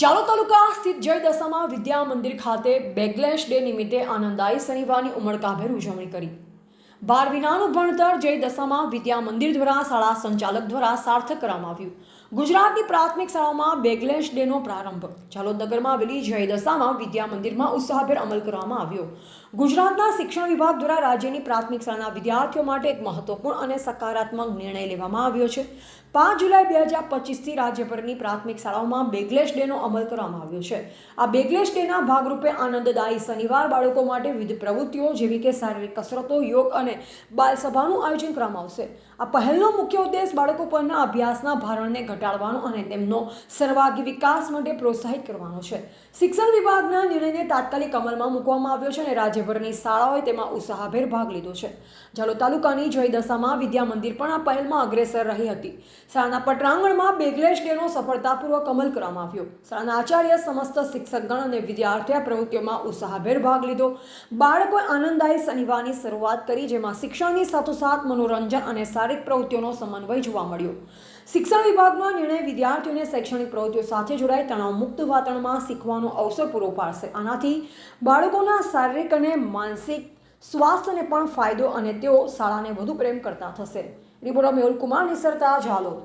જાલોદ તાલુકા સ્થિત જય દશામાં વિદ્યા મંદિર ખાતે બેગલેશ ડે નિમિત્તે આનંદદાયી શનિવારની ઉમળકાભેર ઉજવણી કરી. બાર વિનાનું ભણતર જય દશામાં વિદ્યા મંદિર દ્વારા શાળા સંચાલક દ્વારા સાર્થક કરવામાં આવ્યું. ગુજરાતની પ્રાથમિક શાળાઓમાં બેગલેશ ડેનો પ્રારંભ જાલોદ નગરમાં આવેલી જય દશામાં વિદ્યા મંદિરમાં ઉત્સાહભેર અમલ કરવામાં આવ્યો. ગુજરાતના શિક્ષણ વિભાગ દ્વારા રાજ્યની પ્રાથમિક શાળાના વિદ્યાર્થીઓ માટે એક મહત્વપૂર્ણ અને સકારાત્મક નિર્ણય લેવામાં આવ્યો છે. 5 જુલાઈ 2025થી રાજ્યભરની પ્રાથમિક શાળાઓમાં બેગલેશ ડેનો અમલ કરવામાં આવ્યો છે. આ બેગલેશ ડેના ભાગરૂપે આનંદદાયી શનિવાર બાળકો માટે વિવિધ પ્રવૃત્તિઓ જેવી કે શારીરિક કસરતો, યોગ અને બાલસભાનું આયોજન કરવામાં આવશે. આ પહેલનો મુખ્ય ઉદ્દેશ બાળકો પરના અભ્યાસના ભારણને ઘટાડવાનો અને તેમનો સર્વાંગી વિકાસ માટે પ્રોત્સાહિત કરવાનો છે. શિક્ષણ વિભાગના નિર્ણયને તાત્કાલિક અમલમાં મૂકવામાં આવ્યો છે અને રાજ્યભરની શાળાઓએ તેમાં ઉત્સાહભેર ભાગ લીધો છે. જાલોદ તાલુકાની જય દશામાં વિદ્યા મંદિર પણ આ પહેલમાં અગ્રેસર રહી હતી. શાળાના પટાંગણમાં બેગલેશ ડેનો સફળતાપૂર્વક અમલ કરવામાં આવ્યો. શાળાના આચાર્ય, સમસ્ત શિક્ષકગણ અને વિદ્યાર્થીઓ પ્રવૃત્તિઓમાં ઉત્સાહભેર ભાગ લીધો. બાળકોએ આનંદદાયી શનિવારની શરૂઆત કરી, જેમાં શિક્ષણની સાથોસાથ મનોરંજન અને શારીરિક પ્રવૃત્તિઓનો સમન્વય જોવા મળ્યો. શિક્ષણ વિભાગનો નિર્ણય વિદ્યાર્થીઓને શૈક્ષણિક પ્રવૃત્તિઓ સાથે જોડાઈ તણાવમુક્ત વાતાવરણમાં શીખવાનો અવસર પૂરો પાડશે. આનાથી બાળકોના શારીરિક અને માનસિક સ્વાસ્થ્યને પણ ફાયદો અને તેઓ શાળાને વધુ પ્રેમ કરતા થશે. રિપોર્ટર મેહુલ કુમાર નિસરતા, જાલોદ.